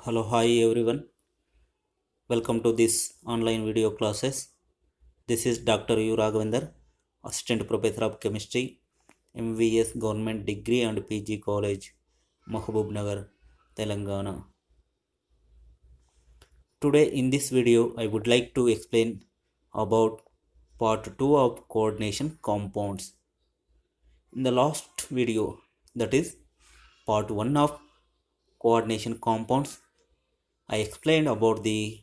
Hello, hi everyone. Welcome to this online video classes. This is Dr. U. Raghavendra, Assistant Professor of Chemistry, MVS Government Degree and PG College, Mahabub Nagar, Telangana. Today in this video, I would like to explain about part 2 of coordination compounds. In the last video, that is part 1 of coordination compounds, I explained about the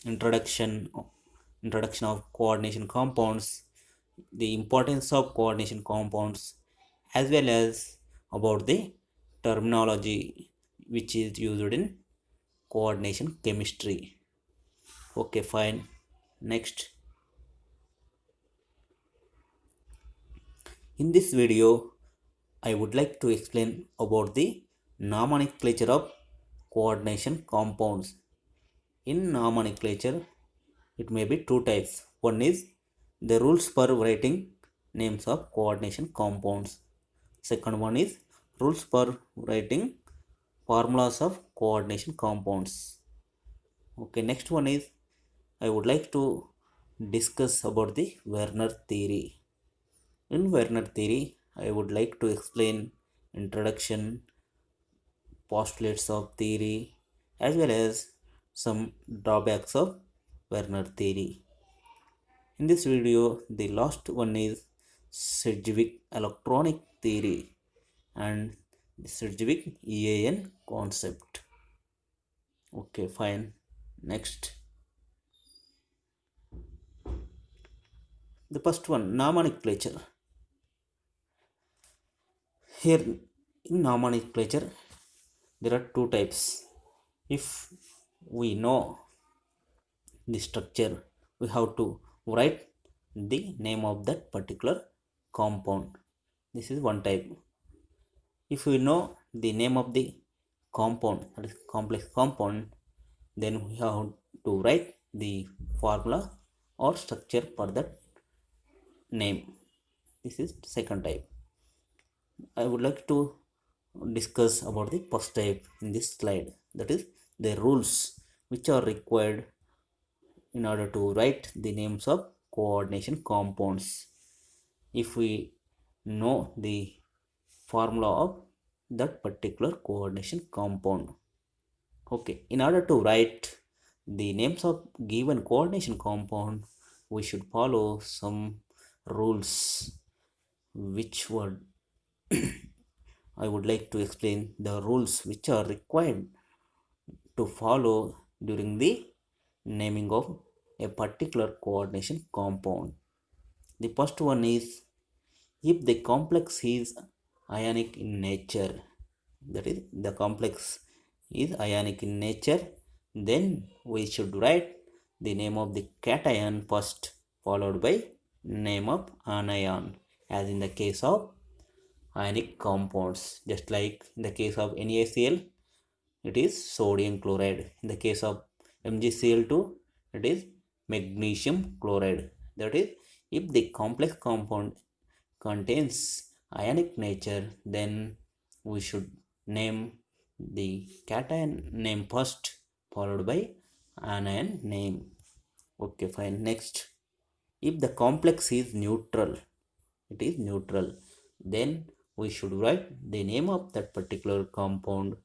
introduction introduction of coordination compounds, the importance of coordination compounds, as well as about the terminology which is used in coordination chemistry. Okay, fine. Next, in this video I would like to explain about the nomenclature of coordination compounds. In nomenclature, it may be two types. One is the rules for writing names of coordination compounds. Second one is rules for writing formulas of coordination compounds. Okay, next one is I would like to discuss about the Werner theory. In Werner theory, I would like to explain introduction, postulates of theory, as well as some drawbacks of Werner theory. In this video, the last one is Sidgwick electronic theory and the Sidgwick EAN concept. Okay, fine. Next, the first one, nomenclature. Here in nomenclature, there are two types. If we know the structure, we have to write the name of that particular compound. This is one type. If we know the name of the compound, that is complex compound, then we have to write the formula or structure for that name. This is second type. I would like to discuss about the first type in this slide, that is the rules which are required in order to write the names of coordination compounds. If we know the formula of that particular coordination compound. Okay, in order to write the names of given coordination compound, we should follow some rules which were I would like to explain the rules which are required to follow during the naming of a particular coordination compound. The first one is if the complex is ionic in nature, that is the complex is ionic in nature, then we should write the name of the cation first, followed by name of anion, as in the case of ionic compounds. Just like in the case of NaCl, it is sodium chloride. In the case of MgCl2, it is magnesium chloride. That is, if the complex compound contains ionic nature, then we should name the cation name first, followed by anion name. Okay, fine. Next, if the complex is neutral, it is neutral, then we should write the name of that particular compound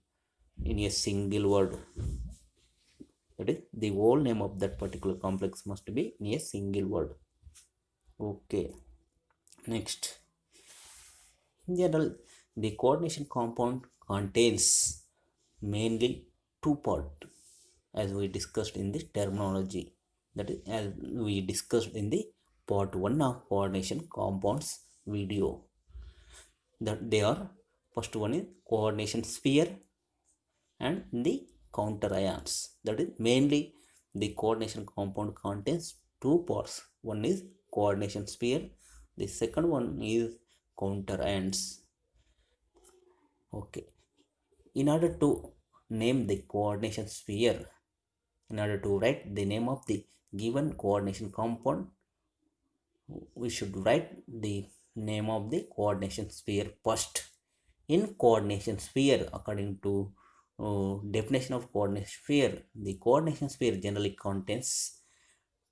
in a single word. That is, the whole name of that particular complex must be in a single word. Okay, next, in general, the coordination compound contains mainly two parts, as we discussed in the terminology. That is, as we discussed in the part 1 of coordination compounds video. That they are, first one is coordination sphere and the counter ions. That is, mainly the coordination compound contains two parts. One is coordination sphere, the second one is counter ions. Okay, in order to name the coordination sphere, in order to write the name of the given coordination compound, we should write the name of the coordination sphere first. In coordination sphere, according to definition of coordination sphere. The coordination sphere generally contains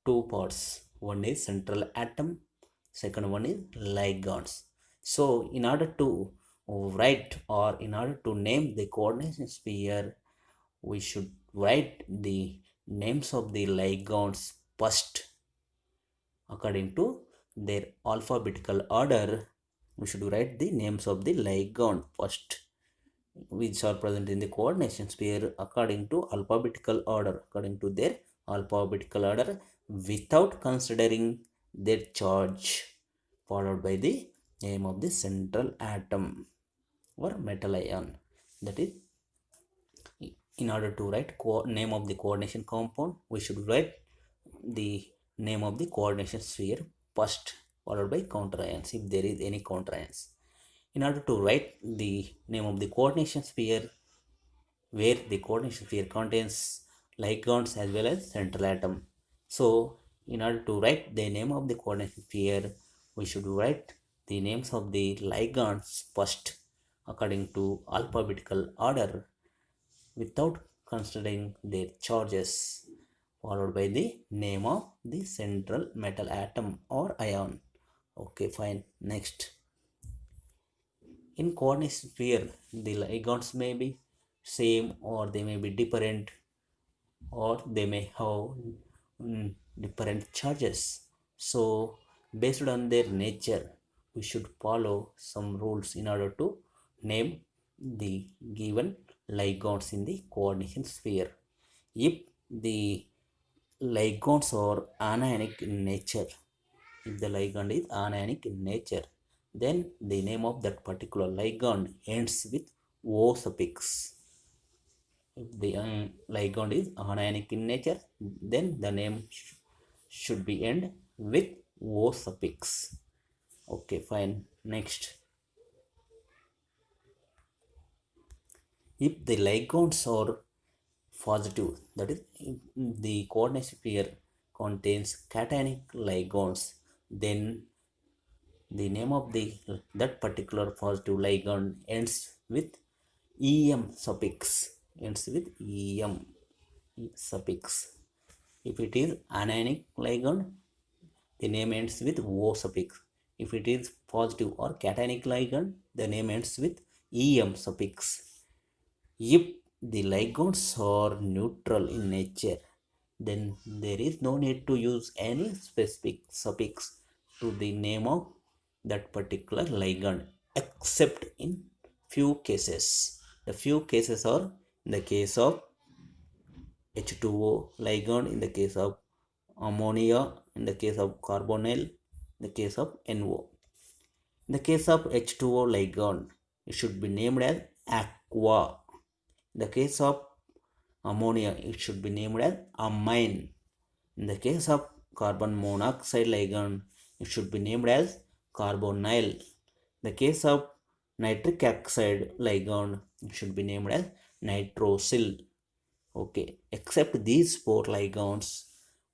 two parts. One is central atom, second one is ligands. So in order to write or in order to name the coordination sphere, we should write the names of the ligands first according to their alphabetical order. We should write the names of the ligand first, which are present in the coordination sphere according to alphabetical order, according to their alphabetical order, without considering their charge, followed by the name of the central atom or metal ion. That is, in order to write name of the coordination compound, we should write the name of the coordination sphere first, followed by counter ions if there is any counter ions. In order to write the name of the coordination sphere, where the coordination sphere contains ligands as well as central atom. So in order to write the name of the coordination sphere, we should write the names of the ligands first according to alphabetical order, without considering their charges, followed by the name of the central metal atom or ion. Okay, fine. Next, in coordination sphere, the ligands may be same or they may be different, or they may have different charges. So based on their nature, we should follow some rules in order to name the given ligands in the coordination sphere. If the ligands are anionic in nature, if the ligand is anionic in nature, then the name of that particular ligand ends with O suffix. If the ligand is anionic in nature, then the name should be end with O suffix. Okay, fine. Next, if the ligands are positive, that is, if the coordination sphere contains cationic ligands, then the name of the that particular positive ligand ends with em suffix, ends with em suffix. If it is anionic ligand, the name ends with O suffix. If it is positive or cationic ligand, the name ends with em suffix. If the ligands are neutral in nature, then there is no need to use any specific suffix to the name of that particular ligand, except in few cases. The few cases are in the case of H2O ligand, in the case of ammonia, in the case of carbonyl, in the case of NO. In the case of H2O ligand, it should be named as aqua. In the case of ammonia, it should be named as amine. In the case of carbon monoxide ligand, it should be named as carbonyl. In the case of nitric oxide ligand, it should be named as nitrosyl. Okay, except these four ligands,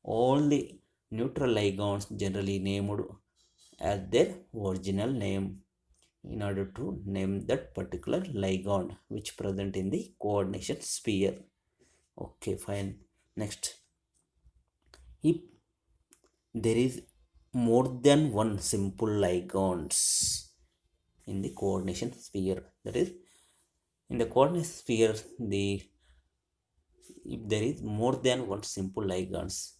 all the neutral ligands generally named as their original name in order to name that particular ligand which present in the coordination sphere. Okay, fine. Next, if there is more than one simple ligands in the coordination sphere, that is, in the coordination sphere, if there is more than one simple ligands,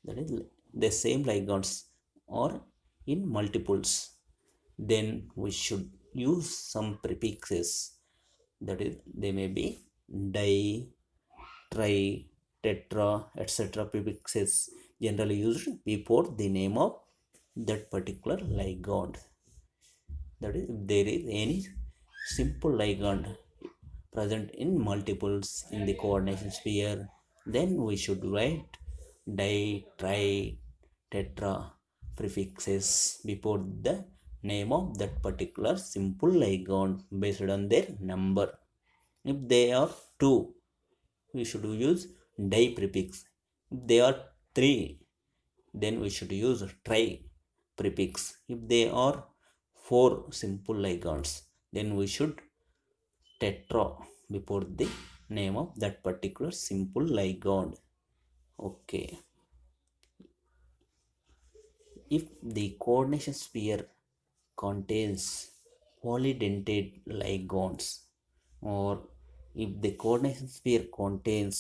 that is, the same ligands or in multiples, then we should use some prefixes. That is, they may be di, tri, tetra, etc. prefixes generally used before the name of that particular ligand. That is, if there is any simple ligand present in multiples in the coordination sphere, then we should write di, tri, tetra prefixes before the name of that particular simple ligand based on their number. If they are two, we should use di prefix. If they are three, then we should use tri prefix. If they are four simple ligands, then we should tetra before the name of that particular simple ligand. Okay, if the coordination sphere contains polydentate ligands, or if the coordination sphere contains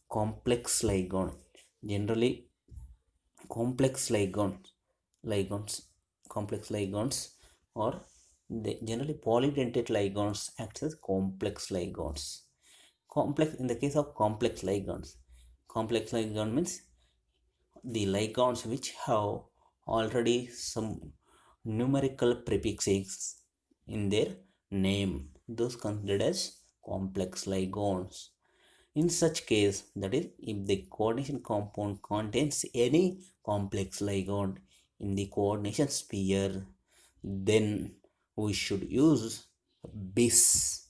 complex ligand, generally complex ligands complex ligands, or the generally polydentate ligands act as complex ligands. Complex, in the case of complex ligand means the ligands which have already some numerical prefixes in their name, those considered as complex ligands. In such case, that is, if the coordination compound contains any complex ligand in the coordination sphere, then we should use bis,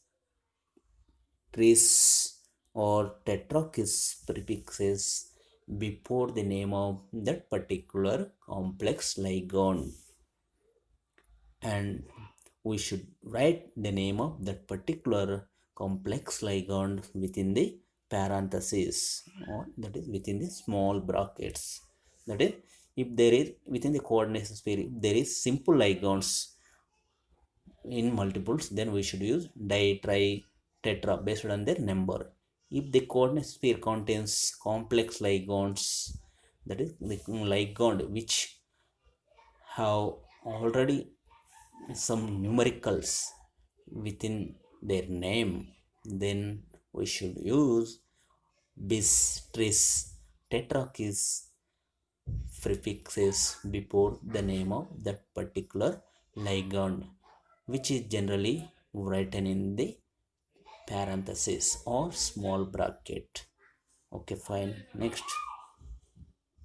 tris, or tetrakis prefixes before the name of that particular complex ligand, and we should write the name of that particular complex ligand within the parentheses, or that is within the small brackets. That is, if there is within the coordination sphere, if there is simple ligands in multiples, then we should use di, tri, tetra based on their number. If the coordinate sphere contains complex ligands, that is the ligand which have already some numericals within their name, then we should use bis, tris, tetrakis prefixes before the name of that particular ligand, which is generally written in the parenthesis or small bracket. Okay, fine. Next,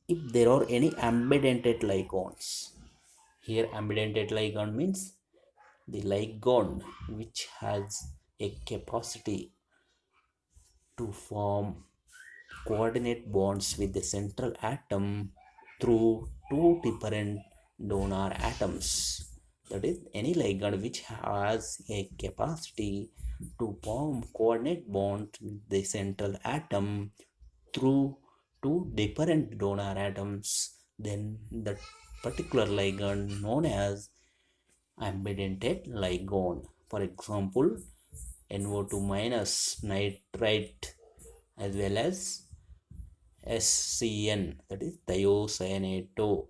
if there are any ambidentate ligands, here ambidentate ligand means the ligand which has a capacity to form coordinate bonds with the central atom through two different donor atoms. That is, any ligand which has a capacity to form coordinate bonds with the central atom through two different donor atoms, then that particular ligand known as ambidentate ligand. For example, NO2 minus nitrite as well as SCN, that is thiocyanate.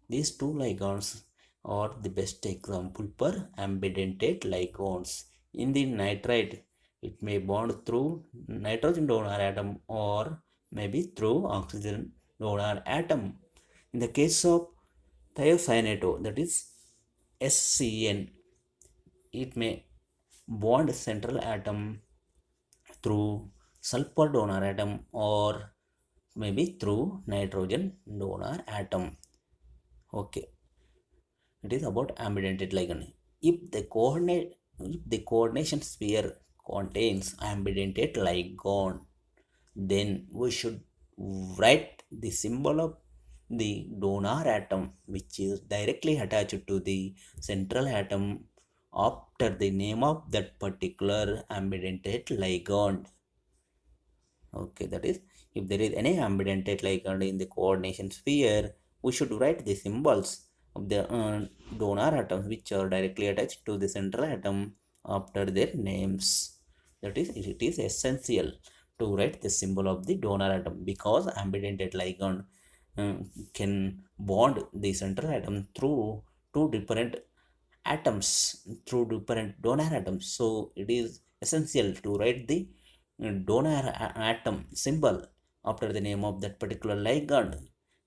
These two ligands are the best example for ambidentate ligands. In the nitrite, it may bond through nitrogen donor atom or maybe through oxygen donor atom. In the case of thiocyanate, that is SCN, it may bond central atom through sulfur donor atom or maybe through nitrogen donor atom. Okay, it is about ambidentate ligand. If the coordination sphere contains ambidentate ligand, then we should write the symbol of the donor atom which is directly attached to the central atom after the name of that particular ambidentate ligand. Okay, that is, if there is any ambidentate ligand in the coordination sphere, we should write the symbols of the donor atoms which are directly attached to the central atom after their names. That is, it is essential to write the symbol of the donor atom, because ambidentate ligand can bond the central atom through two different atoms, through different donor atoms. So it is essential to write the donor atom symbol after the name of that particular ligand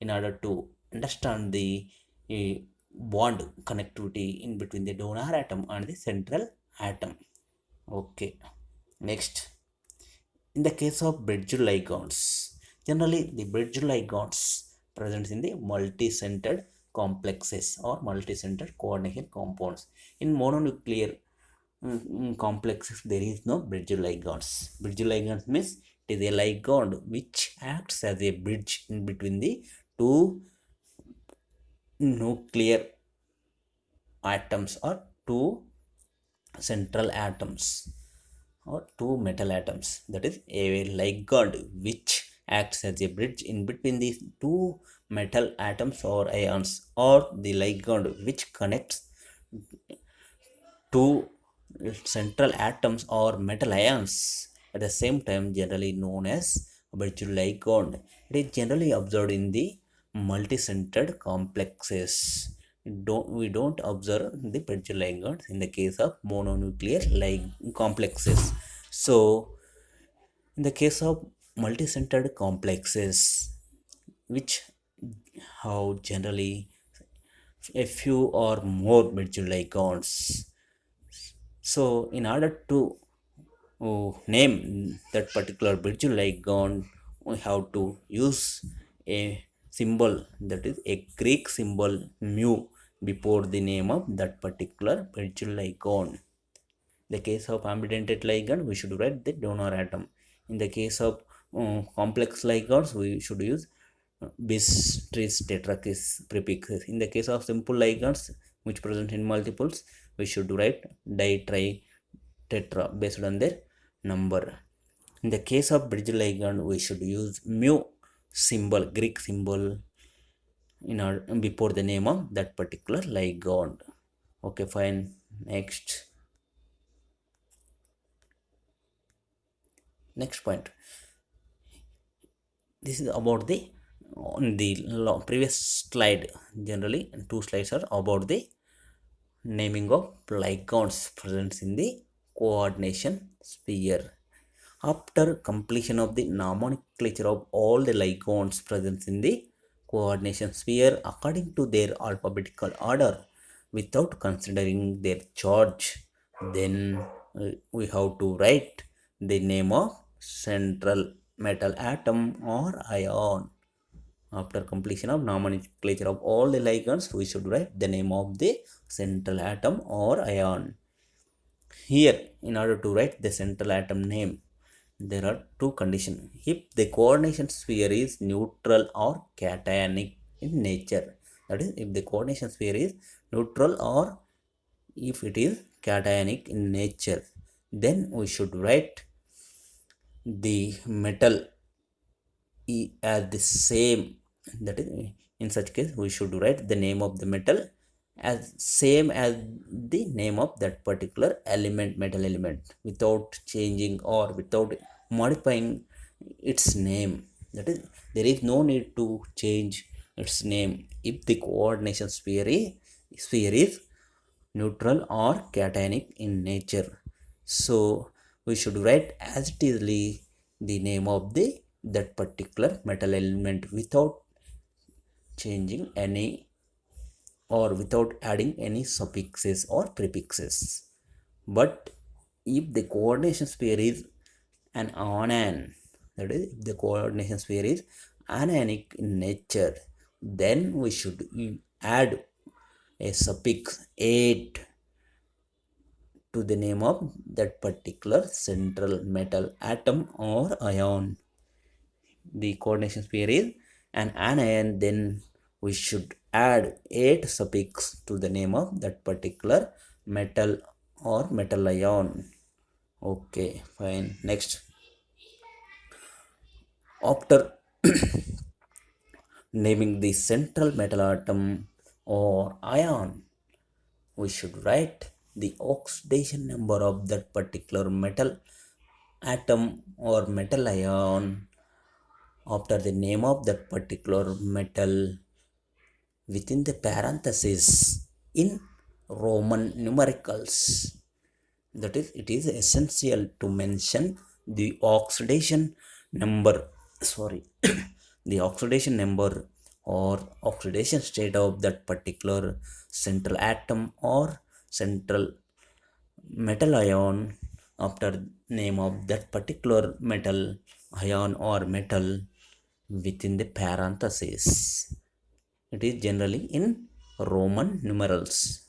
in order to understand the uh, bond connectivity in between the donor atom and the central atom. Okay, next, in the case of bridge ligands, generally the bridge ligands present in the multi-centered complexes or multi-centered coordination compounds. In mononuclear complexes, there is no bridge ligands. Bridge ligands means it is a ligand which acts as a bridge in between the two nuclear atoms or two central atoms. or two metal atoms, that is a ligand which acts as a bridge in between these two metal atoms or ions, or the ligand which connects two central atoms or metal ions at the same time, generally known as bridge ligand. It is generally observed in the multi-centered complexes. We don't observe the bridge ligands in the case of mononuclear complexes. So in the case of multi-centered complexes, which have generally a few or more bridge ligands. So in order to name that particular bridge ligand, we have to use a symbol, that is a Greek symbol mu, before the name of that particular bridge ligand. The case of ambidentate ligand, we should write the donor atom. In the case of complex ligands, we should use bis, tris, tetrakis prefixes. In the case of simple ligands which present in multiples, we should write di, tri, tetra based on their number. In the case of bridge ligand, we should use mu symbol, Greek symbol, in our before the name of that particular ligand. Okay, fine. Next point. This is about the on the previous slide. Generally, two slides are about the naming of ligands present in the coordination sphere. After completion of the nomenclature of all the ligands present in the coordination sphere according to their alphabetical order without considering their charge, then we have to write the name of central metal atom or ion. After completion of nomenclature of all the ligands, we should write the name of the central atom or ion. Here, in order to write the central atom name, there are two conditions. If the coordination sphere is neutral or cationic in nature, that is, if the coordination sphere is neutral or if it is cationic in nature, then we should write the metal as the same. That is, in such case, we should write the name of the metal as same as the name of that particular element, metal element, without changing or without modifying its name. That is, there is no need to change its name if the coordination sphere is neutral or cationic in nature. So we should write as it is the name of the that particular metal element without changing any or without adding any suffixes or prefixes. But if the coordination sphere is an anion, that is, if the coordination sphere is anionic in nature, then we should add a suffix 8 to the name of that particular central metal atom or ion. The coordination sphere is an anion, then we should add 8 suffix to the name of that particular metal or metal ion. Okay, fine. Next, after naming the central metal atom or ion, we should write the oxidation number of that particular metal atom or metal ion after the name of that particular metal within the parenthesis in Roman numericals. That is, it is essential to mention the oxidation number, the oxidation number or oxidation state of that particular central atom or central metal ion after name of that particular metal ion or metal within the parenthesis. It is generally in Roman numerals.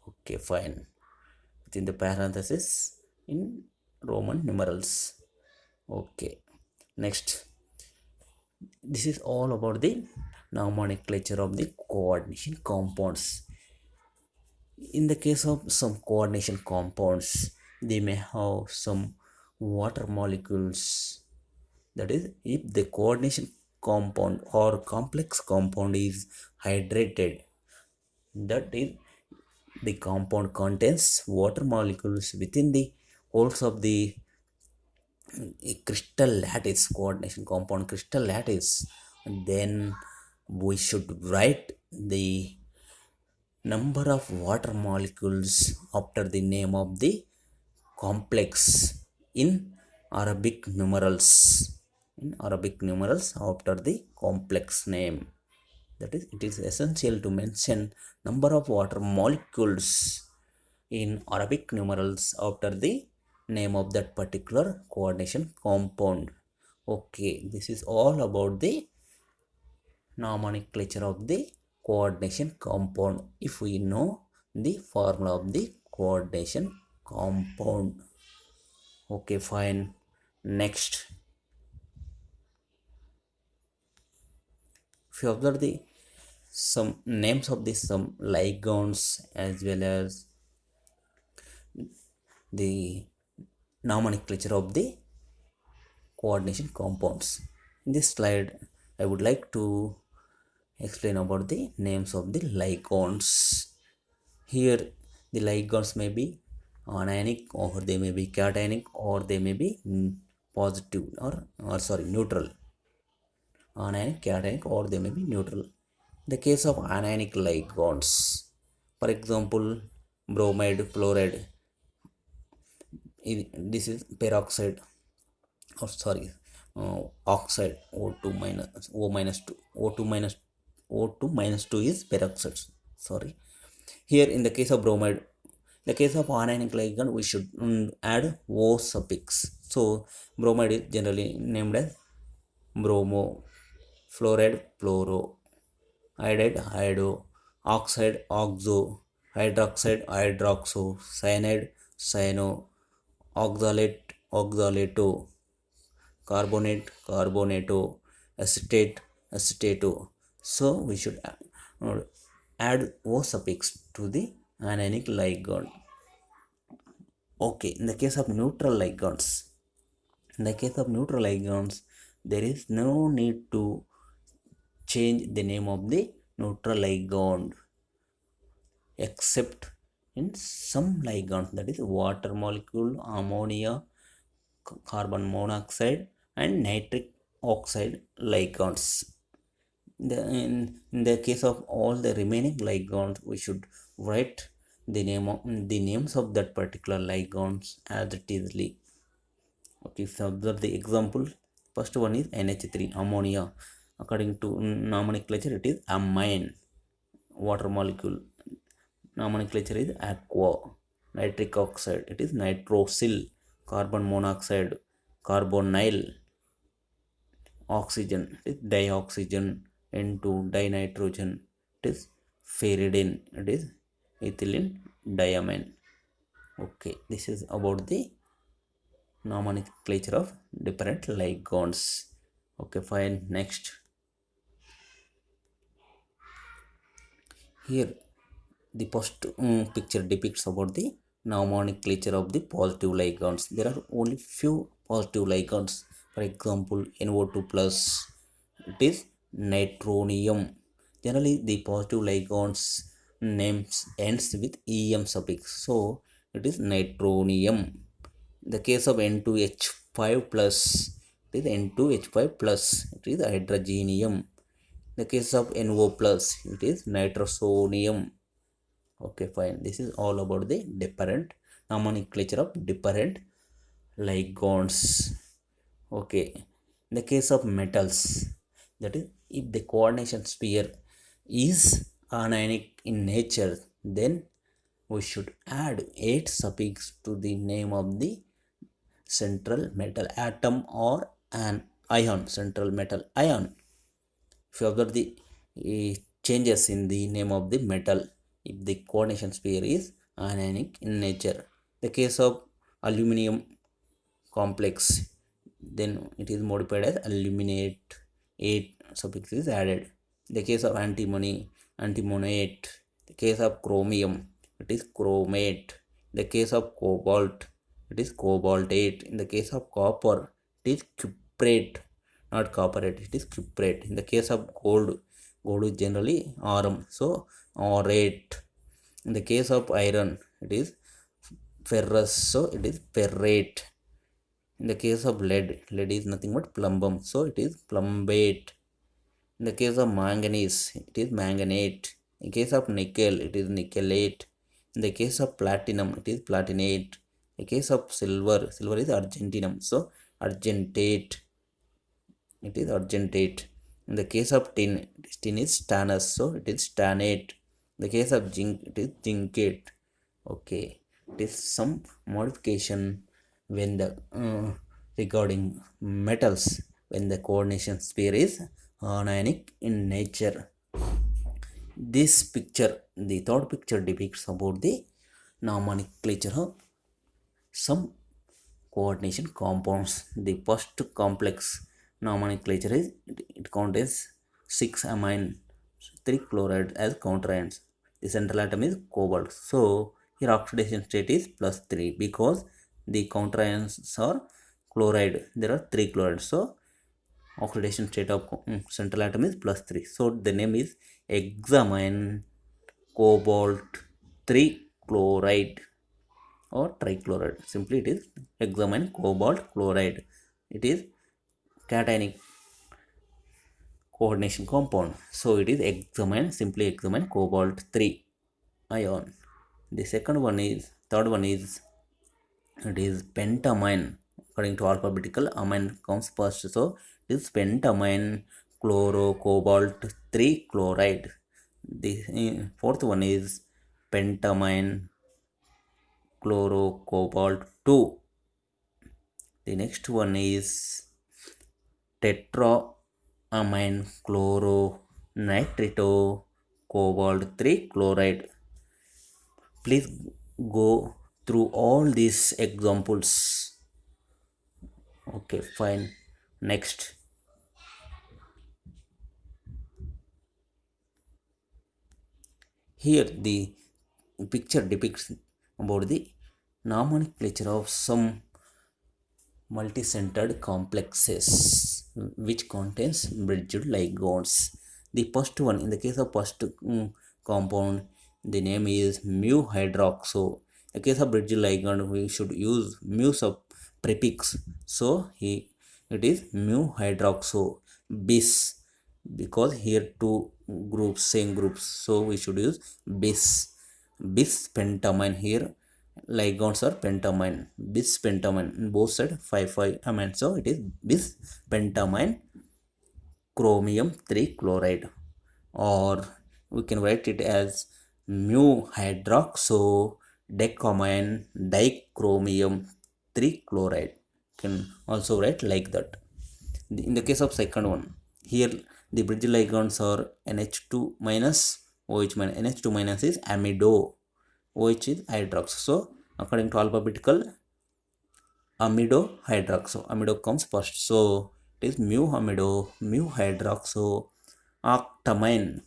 Okay, fine. Within the parenthesis in Roman numerals. Okay, next. This is all about the nomenclature of the coordination compounds. In the case of some coordination compounds, they may have some water molecules. That is, if the coordination compound or complex compound is hydrated, that is, the compound contains water molecules within the holes of the crystal lattice, coordination compound crystal lattice, then we should write the number of water molecules after the name of the complex in Arabic numerals. In Arabic numerals after the complex name. That is, it is essential to mention number of water molecules in Arabic numerals after the name of that particular coordination compound. Okay, this is all about the nomenclature of the coordination compound. If we know the formula of the coordination compound. Okay, fine. Next, if you observe the some names of the some ligands as well as the nomenclature of the coordination compounds. In this slide, I would like to explain about the names of the ligands. Here, the ligands may be anionic, or they may be cationic, or they may be positive, or sorry, neutral. Anionic, cationic, or they may be neutral. The case of anionic ligands, for example, bromide, fluoride, this is peroxide, or sorry, oxide, O2 minus O minus 2, O2 minus O2 minus 2 is peroxide. Sorry. Here in the case of bromide, the case of anionic ligand, we should add O suffix. So bromide is generally named as bromo, fluoride, fluoro, iodide, iodo, oxide, oxo, hydroxide, hydroxo, cyanide, cyano, oxalate, oxalato, carbonate, carbonato, acetate, acetato. So we should add O suffix to the anionic ligand. Okay, in the case of neutral ligands, there is no need to change the name of the neutral ligand except in some ligands, that is water molecule, ammonia, carbon monoxide, and nitric oxide ligands. In the case of all the remaining ligands, we should write the names of that particular ligands as it is. Okay, so observe the example. First one is NH3, ammonia. According to nomenclature, it is amine. Water molecule nomenclature is aqua. Nitric oxide, it is nitrosyl. Carbon monoxide, carbonyl. Oxygen, it is dioxygen. N2, dinitrogen, it is ferridin, it is ethylene diamine. Okay, this is about the nomenclature of different ligands. Okay, fine. Next, here the first picture depicts about the nomenclature of the positive ligands. There are only few positive ligands. For example, NO2 plus, it is nitronium. Generally, the positive ligands names ends with em suffix, so it is nitronium. The case of N2H5 plus, it is N2H5 plus, it is hydrogenium. The case of NO plus, it is nitrosonium. Okay, fine. This is all about the different nomenclature of different ligands. Okay, in the case of metals, that is, if the coordination sphere is anionic in nature, then we should add 8 suffix to the name of the central metal atom or an ion, central metal ion. If you observe the changes in the name of the metal, if the coordination sphere is anionic in nature, the case of aluminum complex, then it is modified as aluminate, 8 suffix is added. The case of antimony, antimonate. The case of chromium, it is chromate. The case of cobalt, it is cobaltate. In the case of copper, it is cuprate, not copperate, it is cuprate. In the case of gold, gold is generally aurum, so aurate. In the case of iron, it is ferrous, so it is ferrate. In the case of lead, lead is nothing but plumbum, so it is plumbate. In the case of manganese, it is manganate. In case of nickel, it is nickelate. In the case of platinum, it is platinate. In case of silver, silver is argentinum, so argentate. It is argentate. In the case of tin, tin is stannous, so it is stannate. In the case of zinc, it is zincate. Okay, it is some modification when the regarding metals, when the coordination sphere is anionic in nature. This picture, the third picture, depicts about the nomenclature of some coordination compounds. The first complex nomenclature is it contains 6 amine, 3 chloride as counterions. The central atom is cobalt. So here oxidation state is +3 because the counterions are chloride. There are 3 chlorides. So oxidation state of central atom is +3. So the name is hexamine cobalt 3 chloride or trichloride. Simply it is hexamine cobalt chloride. It is cationic coordination compound. So it is hexamine, simply hexamine cobalt 3 ion. The third one is, it is pentamine. According to alphabetical, amine comes first. So it is pentamine chloro cobalt 3 chloride. The fourth one is pentamine chloro cobalt 2. The next one is tetraamine chloro nitrito cobalt 3 chloride. Please go through all these examples. Okay, fine. Next, here the picture depicts about the nomenclature of some multi-centered complexes which contains bridged ligands. The first one, in the case of first compound, the name is mu hydroxo. In the case of bridged ligand, we should use mu sub prefix, so it is mu hydroxo bis, because here two groups, same groups, so we should use bis pentamine. Here ligands are pentamine, bis pentamine, in both sides 5 amine, so it is bis pentamine chromium 3 chloride, or we can write it as mu hydroxo decamine dichromium 3 chloride. Can also write like that. In the case of second one, here the bridge ligands are NH2 minus OH minus. NH2 minus is amido, OH is hydroxo. So according to alphabetical, amido hydroxo, amido comes first, so it is mu amido mu hydroxo octamine.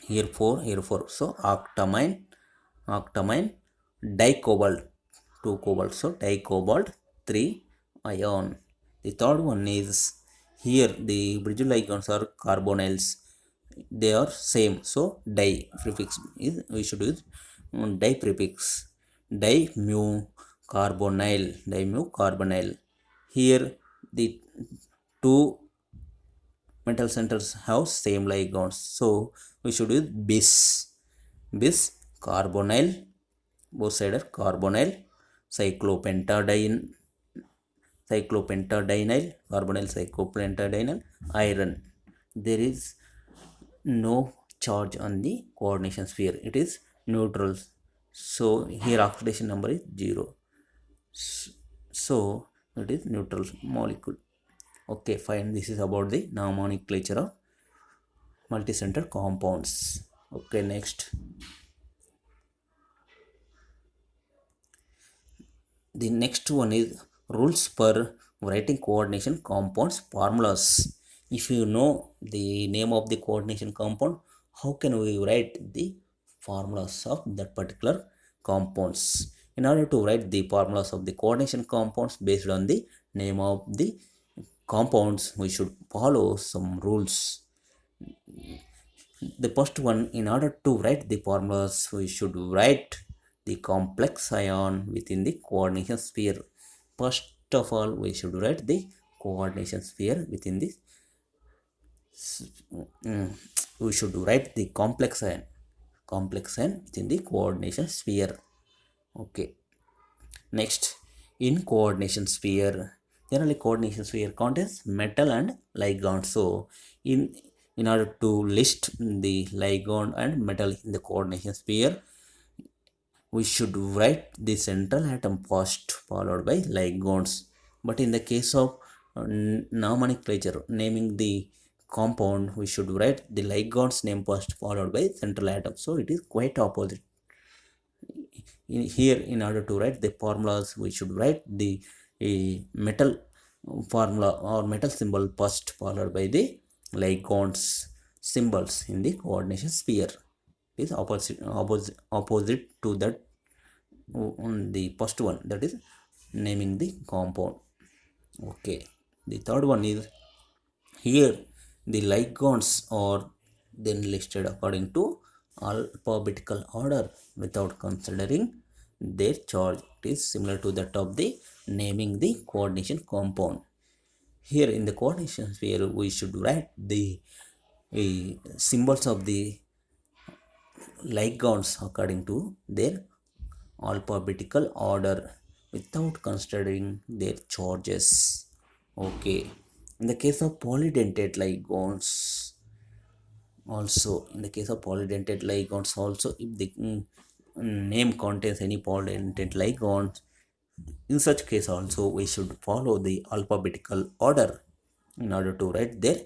Here 4, so octamine dicobalt 2 cobalt, so dicobalt 3 ion. The third one is, here the bridge ligands are carbonyls, they are same, so di prefix is, we should use di prefix, dimu carbonyl. Here the two metal centers have same ligands, so we should use bis carbonyl, both sides are carbonyl, cyclopentadienyl carbonyl cyclopentadienyl iron. There is no charge on the coordination sphere, it is neutral, so here oxidation number is 0, so it is neutral molecule. Okay, fine. This is about the nomenclature of multi-center compounds. Okay, next, the next one is rules for writing coordination compounds formulas. If you know the name of the coordination compound, how can we write the formulas of that particular compounds? In order to write the formulas of the coordination compounds based on the name of the compounds, we should follow some rules. The first one, in order to write the formulas, we should write the complex ion within the coordination sphere. First of all, we should write the coordination sphere within this. We should write the complex ion within the coordination sphere. Okay. Next, in coordination sphere, generally coordination sphere contains metal and ligand. So, in order to list the ligand and metal in the coordination sphere, we should write the central atom first, followed by ligands. But in the case of nomenclature, naming the compound, we should write the ligand's name first, followed by central atom. So, it is quite opposite. Here, in order to write the formulas, we should write the metal formula or metal symbol first, followed by the ligands symbols in the coordination sphere. It is opposite to that the first one, that is naming the compound. Okay, the third one is, here the ligands are then listed according to alphabetical order without considering their charge. It is similar to that of the naming the coordination compound. Here in the coordination sphere, we should write the symbols of the ligands according to their alphabetical order without considering their charges. Okay. In the case of polydentate ligands, also in the case of polydentate ligands also, if the name contains any polydentate ligand, in such case also we should follow the alphabetical order in order to write their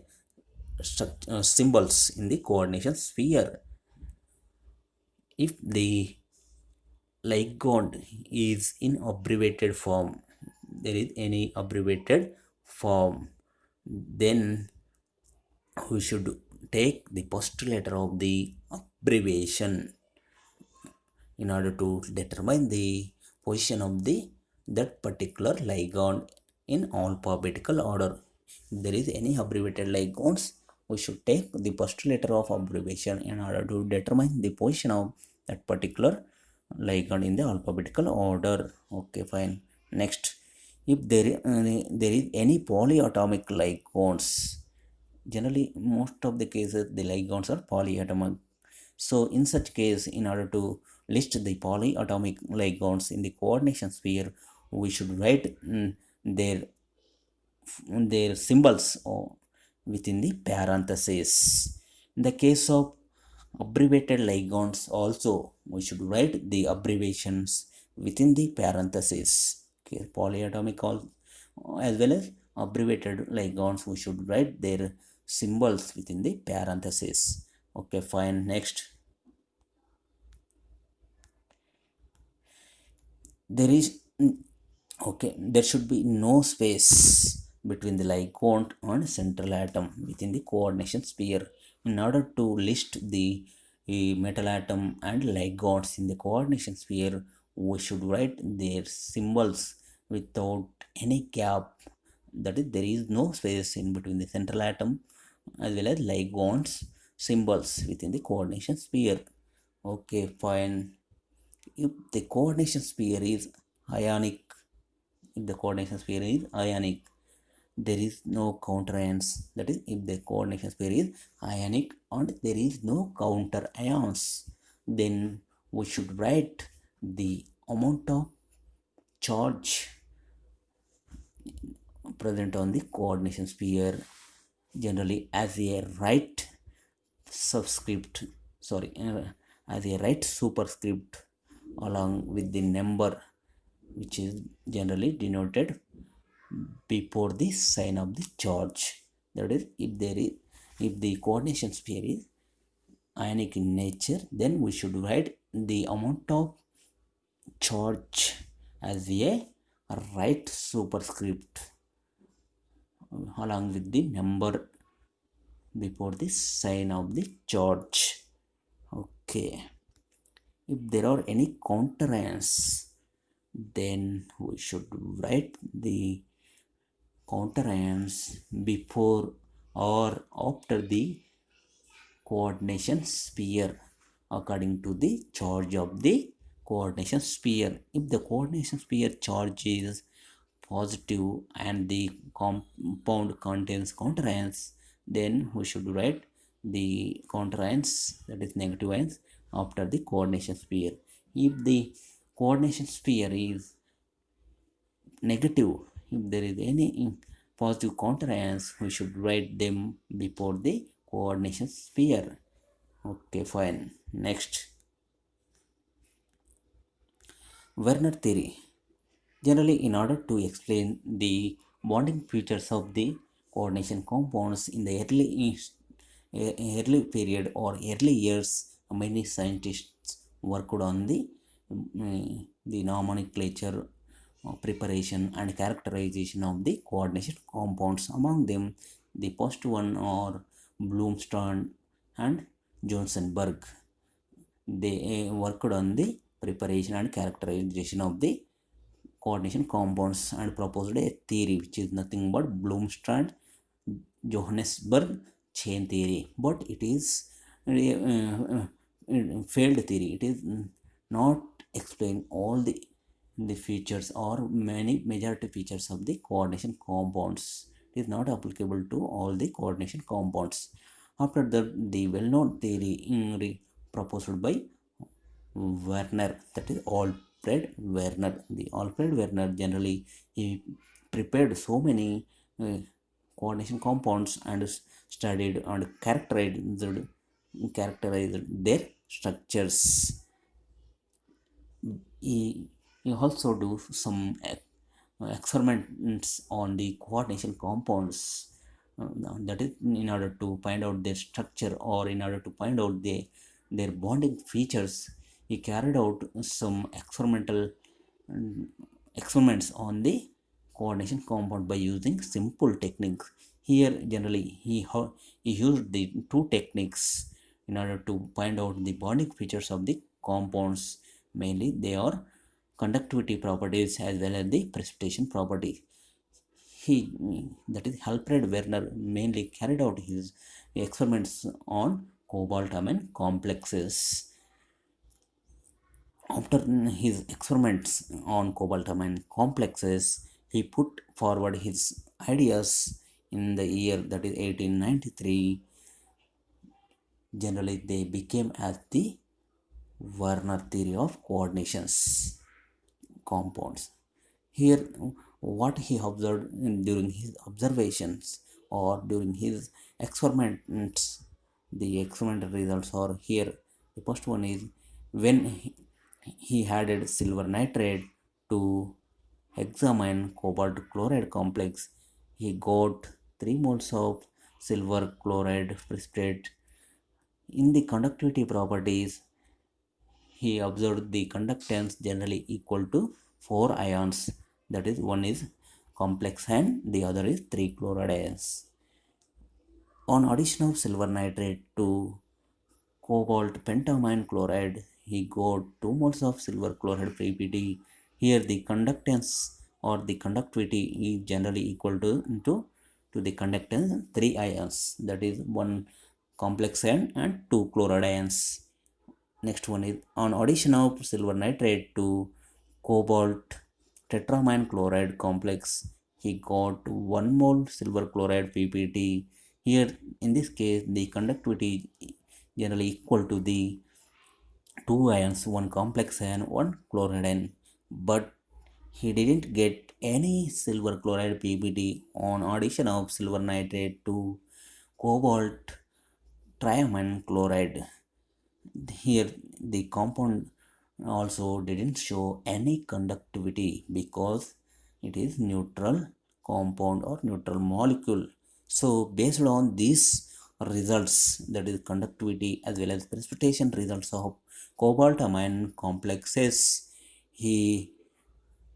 symbols in the coordination sphere. If the ligand is in abbreviated form, there is any abbreviated form, then we should take the first letter of the abbreviation in order to determine the position of the that particular ligand in alphabetical order. If there is any abbreviated ligands, we should take the first letter of abbreviation in order to determine the position of that particular ligand in the alphabetical order. Okay, fine. Next, if there is any polyatomic ligands, generally most of the cases the ligands are polyatomic. So in such case, in order to list the polyatomic ligands in the coordination sphere, we should write their symbols within the parentheses. In the case of abbreviated ligands also, we should write the abbreviations within the parentheses. Okay, polyatomic as well as abbreviated ligands, we should write their symbols within the parentheses. Okay, fine. Next, there should be no space between the ligand and central atom within the coordination sphere. In order to list the metal atom and ligands in the coordination sphere, we should write their symbols without any gap. That is, there is no space in between the central atom as well as ligands symbols within the coordination sphere. Okay, fine. If the coordination sphere is ionic, there is no counter ions. That is, if the coordination sphere is ionic and there is no counter ions, then we should write the amount of charge present on the coordination sphere generally as a right superscript along with the number, which is generally denoted before the sign of the charge. That is, if the coordination sphere is ionic in nature, then we should write the amount of charge as a right superscript along with the number before the sign of the charge. Okay. If there are any counter ions, then we should write the counterions before or after the coordination sphere according to the charge of the coordination sphere. If the coordination sphere charge is positive and the compound contains counterions, then we should write the counterions, that is negative ions, after the coordination sphere. If the coordination sphere is negative, if there is any positive counterions, we should write them before the coordination sphere. Okay, fine. Next, Werner theory. Generally, in order to explain the bonding features of the coordination compounds in the early period or early years, many scientists worked on the nomenclature, preparation and characterization of the coordination compounds. Among them, the first one are Bloomstrand and Johnsenberg. They worked on the preparation and characterization of the coordination compounds and proposed a theory which is nothing but Bloomstrand Johannesburg chain theory, but it is failed theory. It is not explain all the features or many majority features of the coordination compounds. It is not applicable to all the coordination compounds. After that, the well-known theory proposed by Werner, that is Alfred Werner. The Alfred Werner generally he prepared so many coordination compounds and studied and characterized their structures. He also do some experiments on the coordination compounds, that is in order to find out their structure or in order to find out their bonding features. He carried out some experimental um, experiments on the coordination compound by using simple techniques. Here generally he used the two techniques in order to find out the bonding features of the compounds. Mainly they are conductivity properties as well as the precipitation property. He, that is Alfred Werner, mainly carried out his experiments on cobaltamine complexes. After his experiments on cobaltamine complexes, he put forward his ideas in the year, that is 1893. Generally, they became as the Werner theory of coordinations compounds. Here, what he observed during his observations or during his experiments, the experimental results are here. The first one is when he added silver nitrate to examine cobalt chloride complex, he got 3 moles of silver chloride precipitate. In the conductivity properties, he observed the conductance generally equal to 4 ions, that is one is complex and the other is 3 chloride ions. On addition of silver nitrate to cobalt pentamine chloride, he got 2 moles of silver chloride PPT. Here the conductance or the conductivity is generally equal to the conductance 3 ions, that is one complex ion and 2 chloride ions. Next one is on addition of silver nitrate to cobalt tetramine chloride complex, he got 1 mole silver chloride PPT. Here in this case the conductivity generally equal to the two ions, one complex ion, one chloride ion. But he didn't get any silver chloride PPT on addition of silver nitrate to cobalt triamine chloride. Here the compound also didn't show any conductivity because it is neutral compound or neutral molecule. So based on these results, that is conductivity as well as precipitation results of cobaltamine complexes, he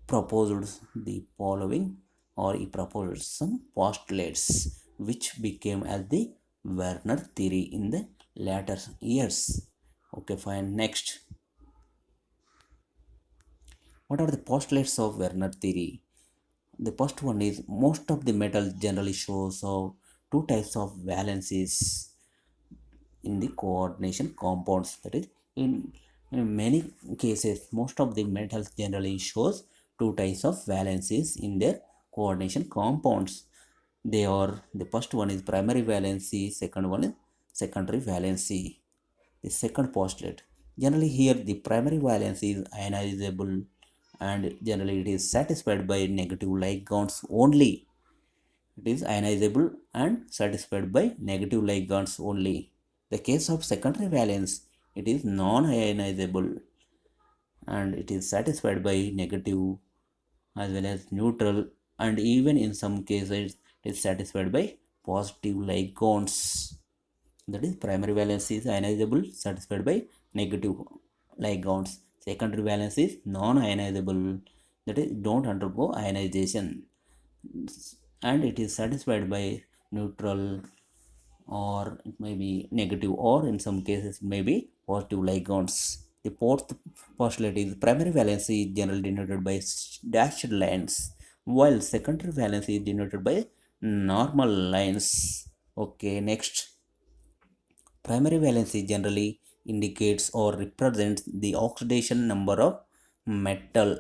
proposed the following, or he proposed some postulates which became as the Werner theory in the later years. Okay, fine. Next, What are the postulates of Werner theory? The first one is most of the metals generally shows of two types of valencies in the coordination compounds. That is, in many cases, most of the metals generally shows two types of valencies in their coordination compounds. They are the first one is primary valency, second one is secondary valency. The second postulate. Generally here the primary valency is ionizable and generally it is satisfied by negative ligands only. It is ionizable and satisfied by negative ligands only. The case of secondary valence, it is non-ionizable and it is satisfied by negative as well as neutral, and even in some cases it is satisfied by positive ligands. That is, primary valence is ionizable, satisfied by negative ligands. Secondary valence is non-ionizable, that is, don't undergo ionization, and it is satisfied by neutral, or it may be negative, or in some cases it may be positive ligands. The fourth postulate is primary valency is generally denoted by dashed lines, while secondary valency is denoted by normal lines. Okay, next. Primary valency generally indicates or represents the oxidation number of metal,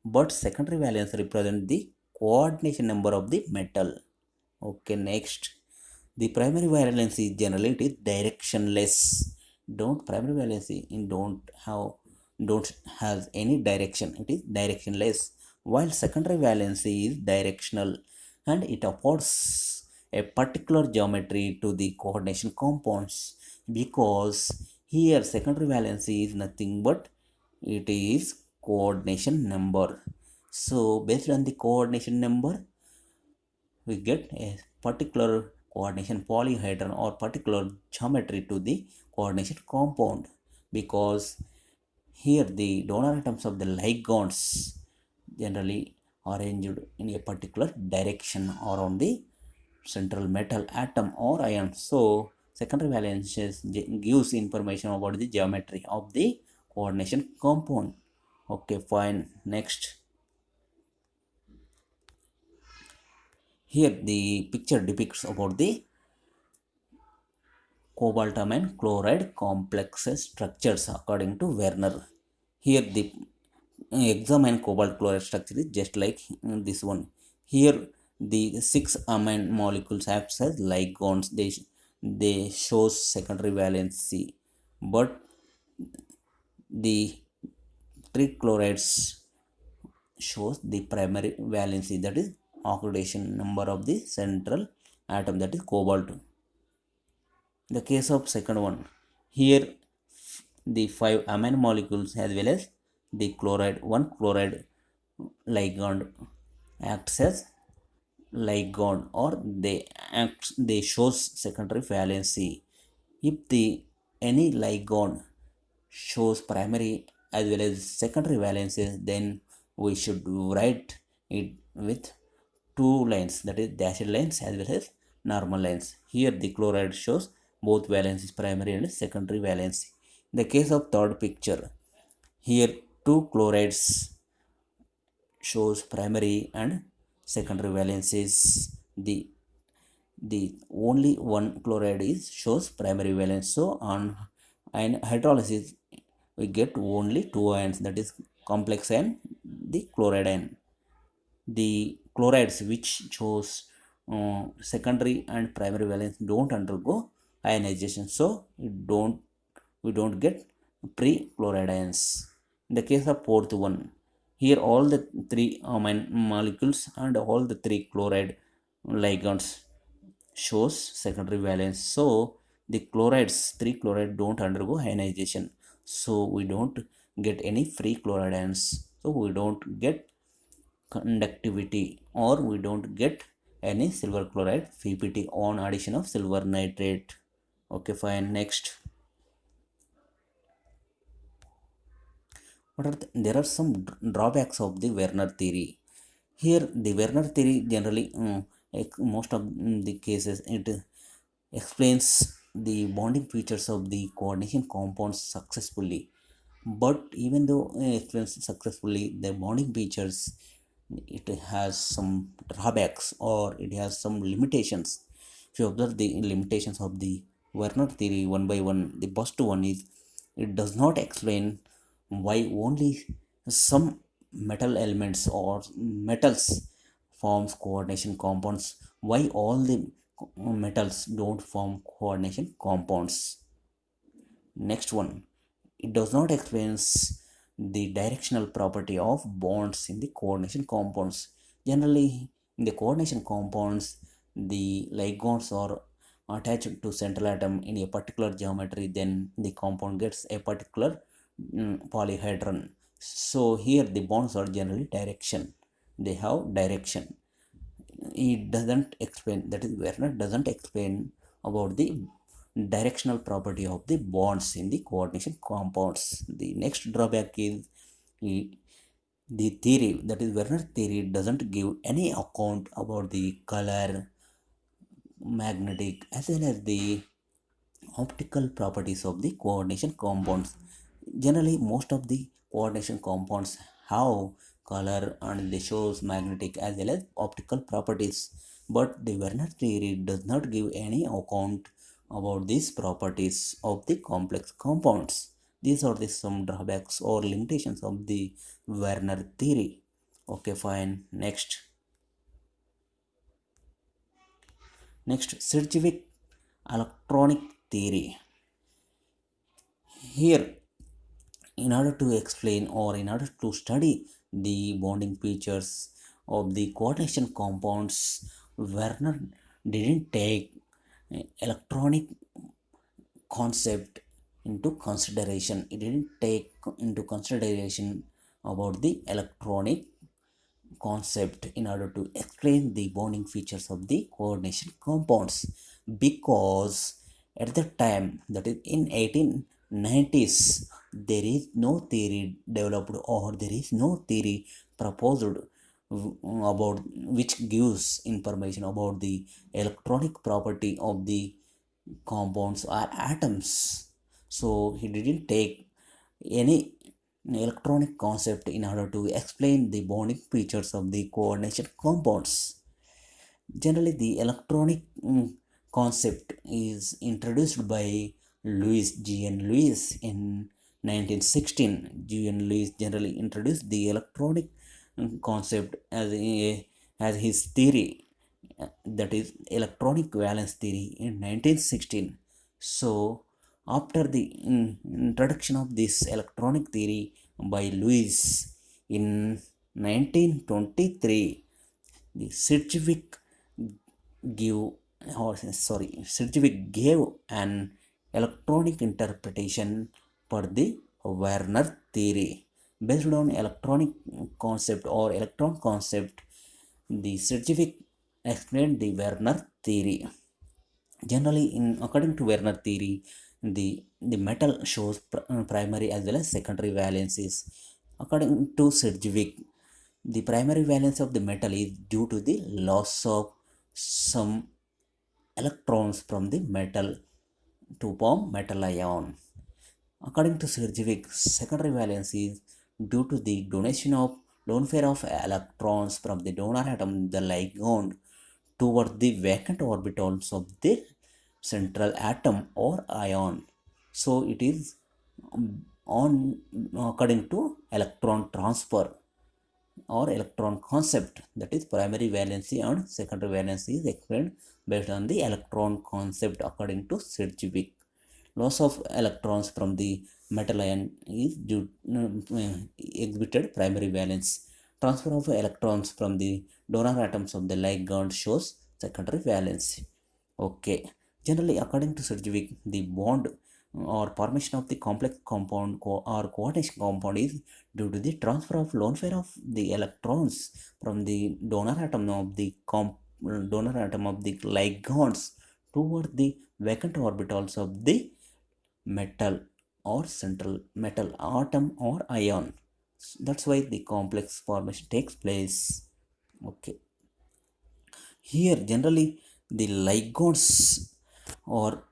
but secondary valence represents the coordination number of the metal. Okay, next. The primary valency generally it is directionless. Don't primary valency in don't has any direction. It is directionless. While secondary valency is directional and it affords a particular geometry to the coordination compounds, because here secondary valency is nothing but it is coordination number. So based on the coordination number, we get a particular coordination polyhedron or particular geometry to the coordination compound, because here the donor atoms of the ligands generally arranged in a particular direction around the central metal atom or ion. So secondary valence gives information about the geometry of the coordination compound. Okay, fine. Next. Here the picture depicts about the cobaltamine chloride complex structures according to Werner. Here the examine cobalt chloride structure is just like this one. Here the six amine molecules act as ligands. They shows secondary valency, but the three chlorides shows the primary valency, that is oxidation number of the central atom, that is cobalt. The case of second one, here the five amine molecules as well as the chloride, one chloride ligand acts as ligand, or they shows secondary valency. If the any ligand shows primary as well as secondary valences, then we should write it with two lines, that is dashed lines as well as normal lines. Here the chloride shows both valencies, primary and secondary valency. In the case of third picture, here two chlorides shows primary and secondary valencies. The only one chloride is shows primary valence. So on ion hydrolysis we get only two ions, that is complex ion, the chloride ion. The chlorides which shows secondary and primary valence don't undergo ionization, so we don't get pre-chloride ions. In the case of fourth one, here all the three amine molecules and all the three chloride ligands shows secondary valence. So the chlorides, three chloride don't undergo ionization, so we don't get any free chloride ions, so we don't get conductivity, or we don't get any silver chloride ppt on addition of silver nitrate. Okay, fine. Next. There are some drawbacks of the Werner theory. Here the Werner theory generally most of the cases it explains the bonding features of the coordination compounds successfully, But even though explains successfully the bonding features, it has some drawbacks or it has some limitations. If you observe the limitations of the Werner theory one by one, the first one is it does not explain why only some metal elements or metals forms coordination compounds, why all the metals don't form coordination compounds. Next one, it does not explain the directional property of bonds in the coordination compounds. Generally, in the coordination compounds, the ligands are attached to central atom in a particular geometry, then the compound gets a particular polyhedron. So here the bonds are generally direction. They have direction. It doesn't explain, that is Werner doesn't explain about the directional property of the bonds in the coordination compounds. The next drawback is the theory, that is Werner theory doesn't give any account about the color, magnetic as well as the optical properties of the coordination compounds. Generally, most of the coordination compounds have color and they shows magnetic as well as optical properties. But the Werner theory does not give any account about these properties of the complex compounds. These are the some drawbacks or limitations of the Werner theory. Okay, fine. Next, Sidgwick electronic theory. Here, in order to explain or in order to study the bonding features of the coordination compounds, Werner didn't take electronic concept into consideration. It didn't take into consideration about the electronic concept in order to explain the bonding features of the coordination compounds, because at the time, that is in 1890s, there is no theory developed or there is no theory proposed about which gives information about the electronic property of the compounds or atoms. So he didn't take any electronic concept in order to explain the bonding features of the coordination compounds. Generally, the electronic concept is introduced by Louis G. N. Lewis in 1916. G. N. Lewis generally introduced the electronic concept as his theory, that is electronic valence theory in 1916. So, after the introduction of this electronic theory by Lewis in 1923, the Sidgwick gave an electronic interpretation for the Werner theory. Based on electronic concept or electron concept, the Sidgwick explained the Werner theory. Generally, in according to Werner theory, the metal shows primary as well as secondary valences. According to Sidgwick, the primary valence of the metal is due to the loss of some electrons from the metal to form metal ion. According to Sidgwick, secondary valence is due to the donation of lone pair of electrons from the donor atom, the ligand, toward the vacant orbitals of the central atom or ion. So it is on according to electron transfer or electron concept, that is primary valency and secondary valency is explained based on the electron concept according to Sedgwick. Loss of electrons from the metal ion is due exhibited primary valence. Transfer of electrons from the donor atoms of the ligand shows secondary valence. Okay. Generally, according to Sedgwick, the bond or formation of the complex compound or coordination compound is due to the transfer of lone pair of the electrons from the donor atom of the ligands toward the vacant orbitals of the metal or central metal atom or ion. That's why the complex formation takes place. Okay. Here, generally, the ligands are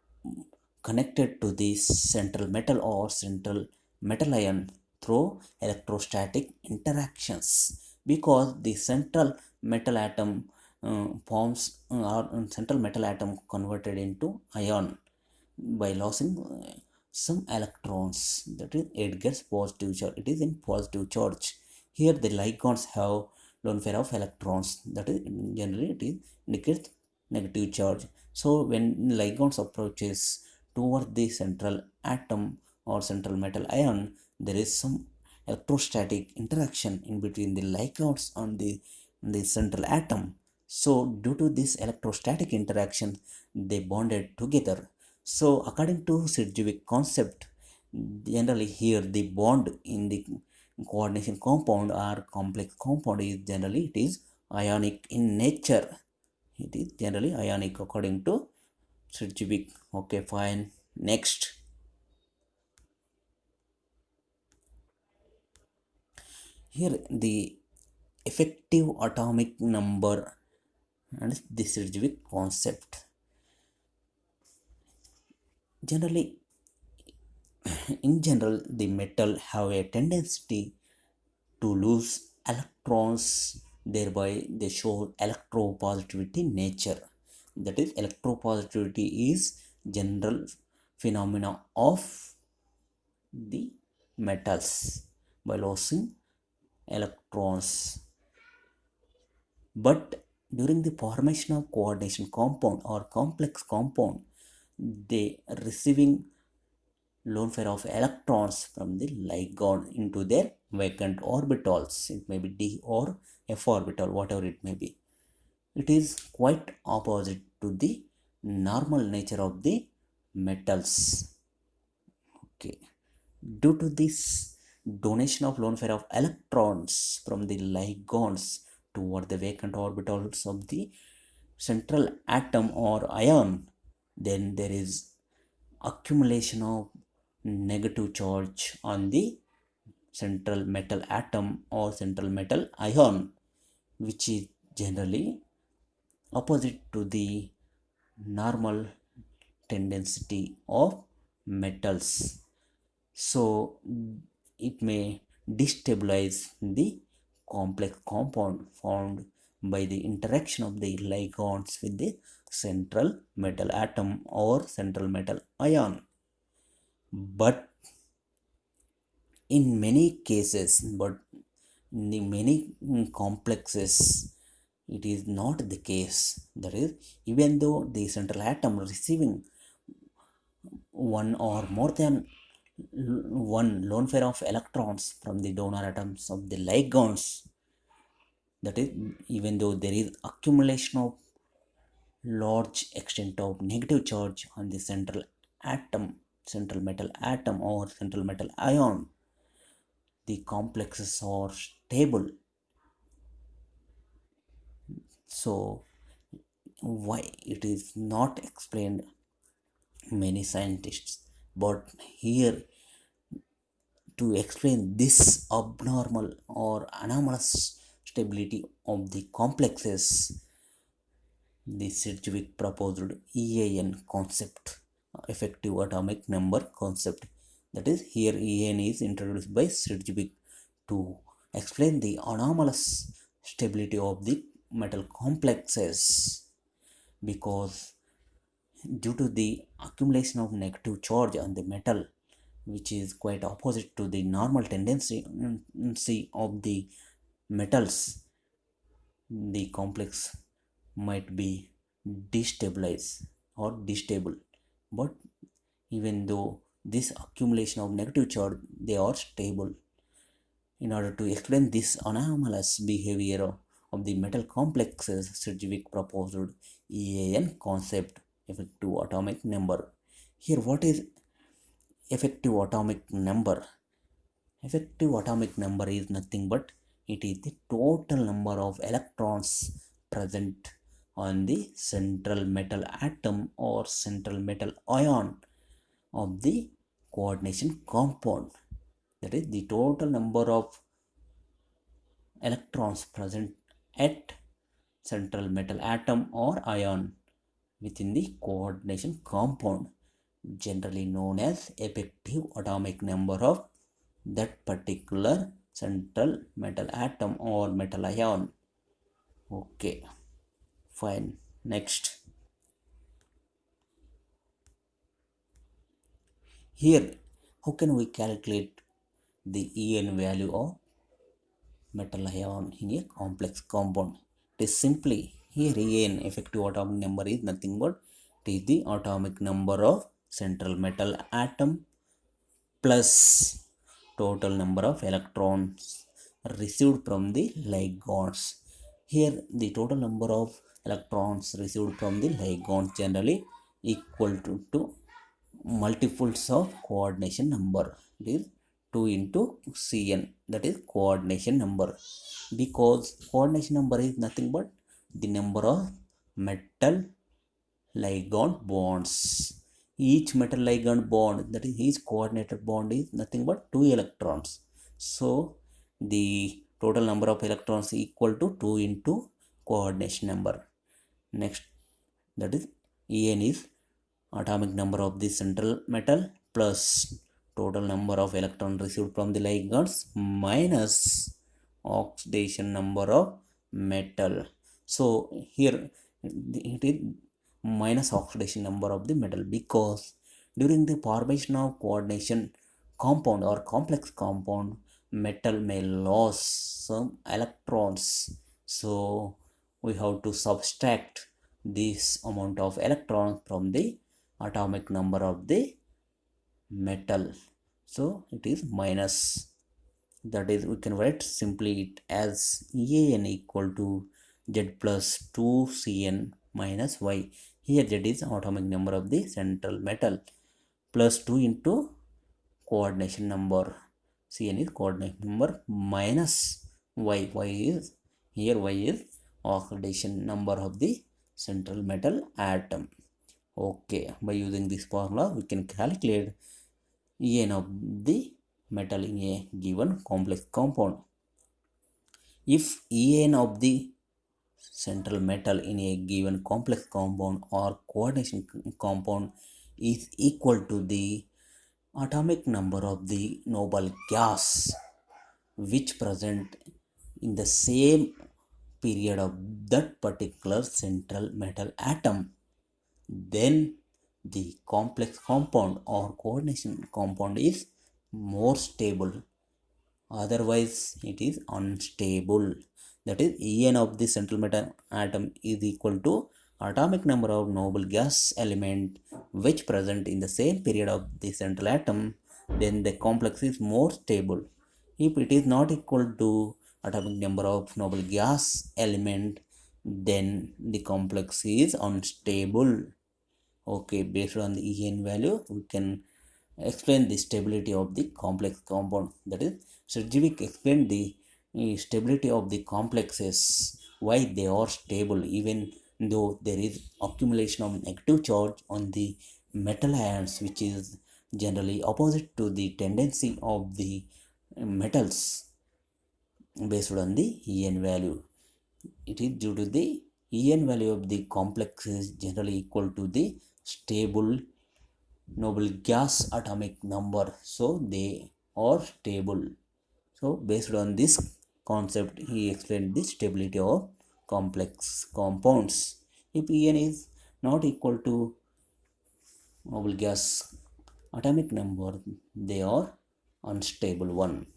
connected to the central metal or central metal ion through electrostatic interactions, because the central metal atom forms or central metal atom converted into ion by losing some electrons. That is, it gets positive charge, it is in positive charge. Here the ligands have lone pair of electrons, that is generally it is indicates negative charge. So when ligands approaches toward the central atom or central metal ion, there is some electrostatic interaction in between the ligands on the central atom. So due to this electrostatic interaction, they bonded together. So according to Sidgwick concept, generally here the bond in the coordination compound or complex compound is generally it is ionic in nature. It is generally ionic according to Sidgwick. Okay, fine. Next, here the effective atomic number and the Sidgwick concept. Generally, in general, the metal have a tendency to lose electrons, thereby they show electropositivity nature. That is, electropositivity is general phenomena of the metals by losing electrons. But during the formation of coordination compound or complex compound, they receiving lone pair of electrons from the ligand into their vacant orbitals. It may be d or f orbital, whatever it may be. It is quite opposite to the normal nature of the metals. Okay. Due to this donation of lone pair of electrons from the ligands toward the vacant orbitals of the central atom or ion, then there is accumulation of negative charge on the central metal atom or central metal ion, which is generally opposite to the normal tendency of metals. So it may destabilize the complex compound formed by the interaction of the ligands with the central metal atom or central metal ion. But in many cases, but in the many complexes, it is not the case. That is, even though the central atom receiving one or more than one lone pair of electrons from the donor atoms of the ligands, that is, even though there is accumulation of large extent of negative charge on the central atom, central metal atom or central metal ion, the complexes are stable. So why it is not explained many scientists, but here to explain this abnormal or anomalous stability of the complexes, the Sidgwick proposed EAN concept, effective atomic number concept. That is, here EAN is introduced by Sidgwick to explain the anomalous stability of the metal complexes, because due to the accumulation of negative charge on the metal, which is quite opposite to the normal tendency of the metals, the complex might be destabilized or destable. But even though this accumulation of negative charge, they are stable. In order to explain this anomalous behavior of the metal complexes, Sidgwick proposed EAN concept, effective atomic number. Here, what is effective atomic number? Effective atomic number is nothing but it is the total number of electrons present on the central metal atom or central metal ion of the coordination compound. That is the total number of electrons present at central metal atom or ion within the coordination compound, generally known as effective atomic number of that particular central metal atom or metal ion. Okay, fine. Next, here, how can we calculate the En value of metal ion in a complex compound? It is simply here En effective atomic number is nothing but it is the atomic number of central metal atom plus total number of electrons received from the ligands. Here the total number of electrons received from the ligands generally equal to multiples of coordination number. It is 2 into Cn, that is coordination number, because coordination number is nothing but the number of metal ligand bonds. Each metal ligand bond, that is each coordinated bond, is nothing but 2 electrons. So the total number of electrons equal to 2 into coordination number. Next, that is En is atomic number of the central metal plus total number of electron received from the ligands minus oxidation number of metal. So here it is minus oxidation number of the metal, because during the formation of coordination compound or complex compound, metal may lose some electrons. So we have to subtract this amount of electrons from the atomic number of the metal. So it is minus, that is we can write simply it as En equal to Z plus 2Cn minus Y. Here Z is atomic number of the central metal plus 2 into coordination number, Cn is coordination number, minus Y. Y is here, Y is oxidation number of the central metal atom. Okay, by using this formula we can calculate En of the metal in a given complex compound. If En of the central metal in a given complex compound or coordination compound is equal to the atomic number of the noble gas which present in the same period of that particular central metal atom, then the complex compound or coordination compound is more stable, otherwise it is unstable. That is En of the central metal atom is equal to atomic number of noble gas element which present in the same period of the central atom, then the complex is more stable. If it is not equal to atomic number of noble gas element, then the complex is unstable. Okay, based on the En value we can explain the stability of the complex compound. That is, Sidgwick explained the stability of the complexes, why they are stable even though there is accumulation of negative charge on the metal ions, which is generally opposite to the tendency of the metals based on the En value. It is due to the En value of the complex is generally equal to the stable noble gas atomic number, so they are stable. So based on this concept he explained the stability of complex compounds. If En is not equal to noble gas atomic number, they are unstable one.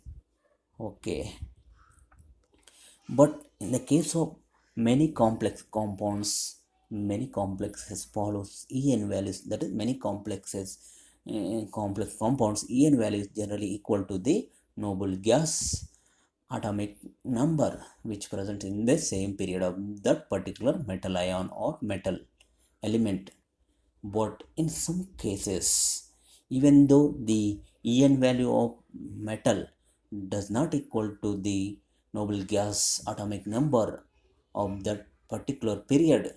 Okay, but in the case of many complex compounds, many complexes follows En values, that is many complexes complex compounds En value is generally equal to the noble gas atomic number which present in the same period of that particular metal ion or metal element. But in some cases, even though the En value of metal does not equal to the noble gas atomic number of that particular period,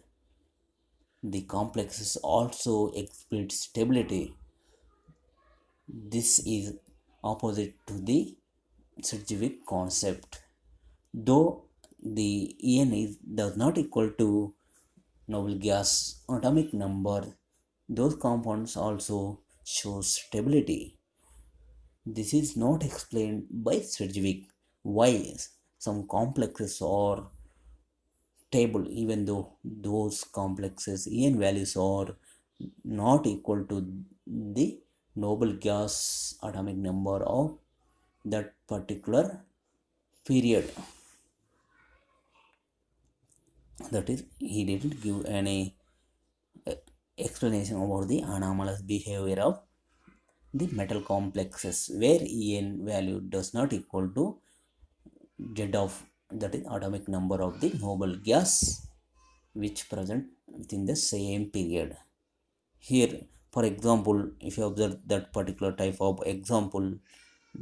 the complexes also exhibit stability. This is opposite to the Sidgwick concept. Though the En is does not equal to noble gas atomic number, those compounds also show stability. This is not explained by Sidgwick. Why some complexes are stable even though those complexes En values are not equal to the noble gas atomic number of that particular period. That is, he didn't give any explanation about the anomalous behavior of the metal complexes where En value does not equal to Z of, that is atomic number of the noble gas which present within the same period. Here, for example, if you observe that particular type of example,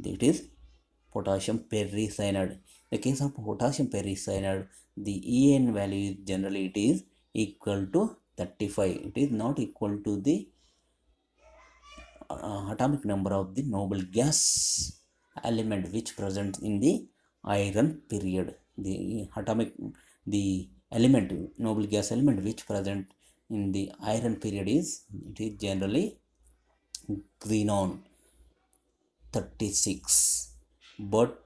it is potassium percyanide. In the case of potassium percyanide, the En value is generally it is equal to 35. It is not equal to the atomic number of the noble gas element which present in the iron period. The element, noble gas element which present in the iron period is, it is generally xenon 36. But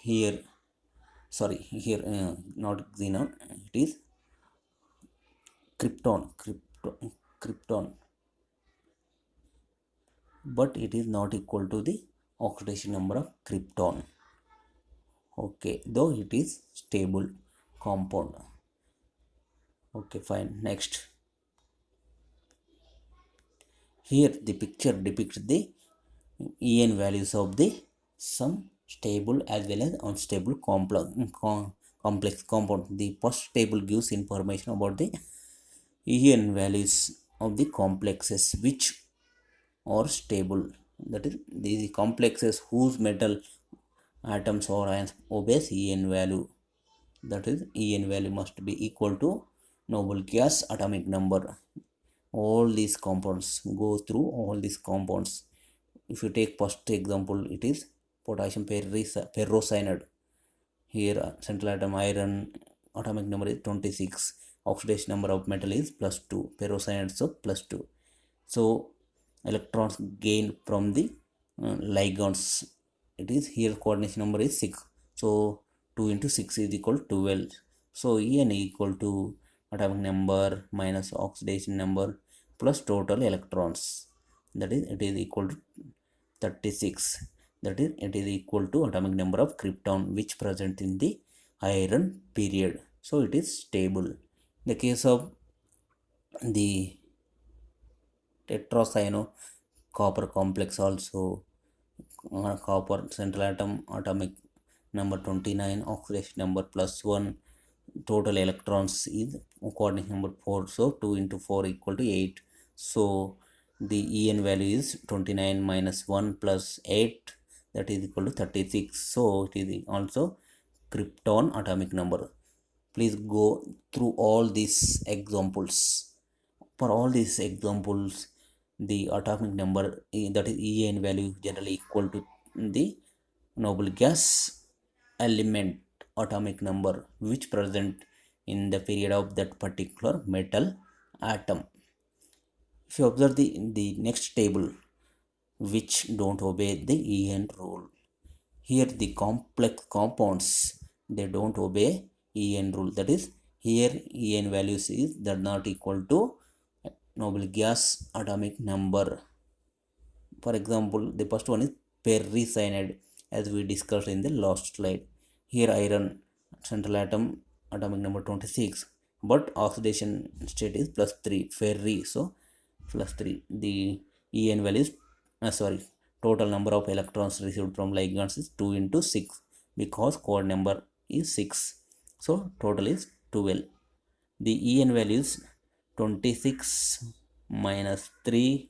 here, sorry, here not xenon, it is krypton, but it is not equal to the oxidation number of krypton. Okay, though it is stable compound. Okay, fine. Next, here the picture depicts the En values of the some stable as well as unstable complex compound. The first table gives information about the En values of the complexes which are stable. That is, the complexes whose metal atoms or ions obeys En value. That is, En value must be equal to noble gas atomic number. All these compounds go through all these compounds. If you take first example, it is potassium ferrocyanide. Here central atom iron atomic number is 26. Oxidation number of metal is +2. Ferrocyanide so +2. So electrons gained from the ligands, it is here coordination number is 6. So 2 into 6 is equal to 12. So En equal to atomic number minus oxidation number plus total electrons. That is, it is equal to 36. That is, it is equal to atomic number of krypton which present in the iron period. So it is stable. In the case of the tetracyano copper complex also, copper central atom atomic number 29, oxidation number +1, total electrons is coordinate number 4. So 2 into 4 equal to 8. So the En value is 29 minus 1 plus 8, that is equal to 36. So it is also krypton atomic number. Please go through all these examples. For all these examples, the atomic number, that is En value, generally equal to the noble gas element atomic number which present in the period of that particular metal atom. If you observe the next table which don't obey the En rule, here the complex compounds, they don't obey En rule. That is, here En values is that not equal to noble gas atomic number. For example, the first one is percyanide, as we discussed in the last slide. Here iron central atom atomic number 26, but oxidation state is +3, ferri, so +3. The En value is sorry, total number of electrons received from ligands is 2 into 6 because core number is 6. So total is 12. The En value is 26 minus 3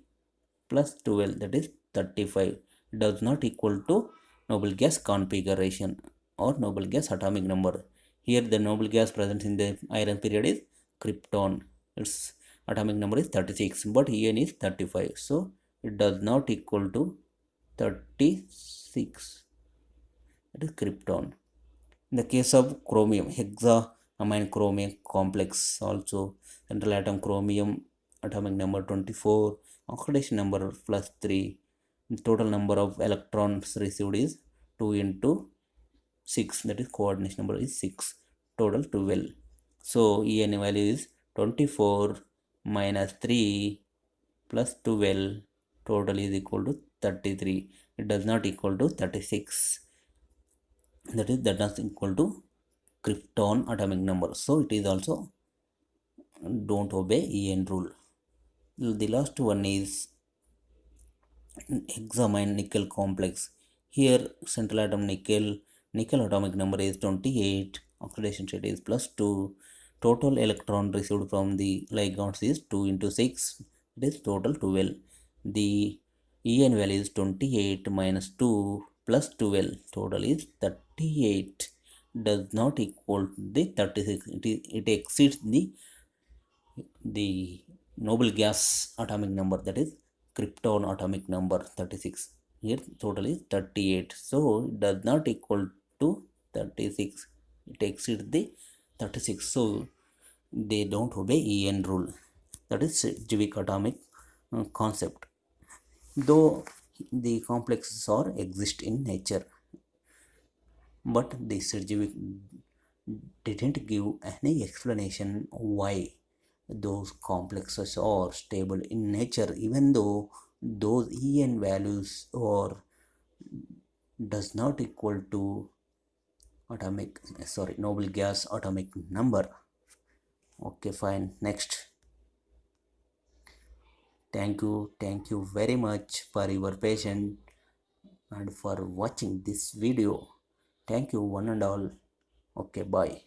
plus 12, that is 35, does not equal to noble gas configuration or noble gas atomic number. Here the noble gas present in the iron period is krypton. Its atomic number is 36, but En is 35. So it does not equal to 36. That is krypton. In the case of chromium, hexaamine chromium complex also, central atom chromium atomic number 24, oxidation number +3, The total number of electrons received is 2 into 6, that is coordination number is 6, total 12. So En value is 24 minus 3 plus 12, total is equal to 33. It does not equal to 36, that is equal to krypton atomic number. So it is also don't obey En rule. The last one is examine nickel complex. Here central atom nickel atomic number is 28, oxidation state is +2, total electron received from the ligands is 2 into 6, it is total 12. The En value is 28 minus 2 plus 12, total is 38, does not equal to the 36. It exceeds the noble gas atomic number, that is krypton atomic number 36. Here total is 38, so it does not equal to 36, it exceeds the 36, so they don't obey En rule. That is Sidgwick atomic concept. Though the complexes are exist in nature, but the Sidgwick didn't give any explanation why those complexes are stable in nature, even though those En values are does not equal to noble gas atomic number. Okay, fine, next. Thank you very much for your patience and for watching this video. Thank you one and all. Okay, bye.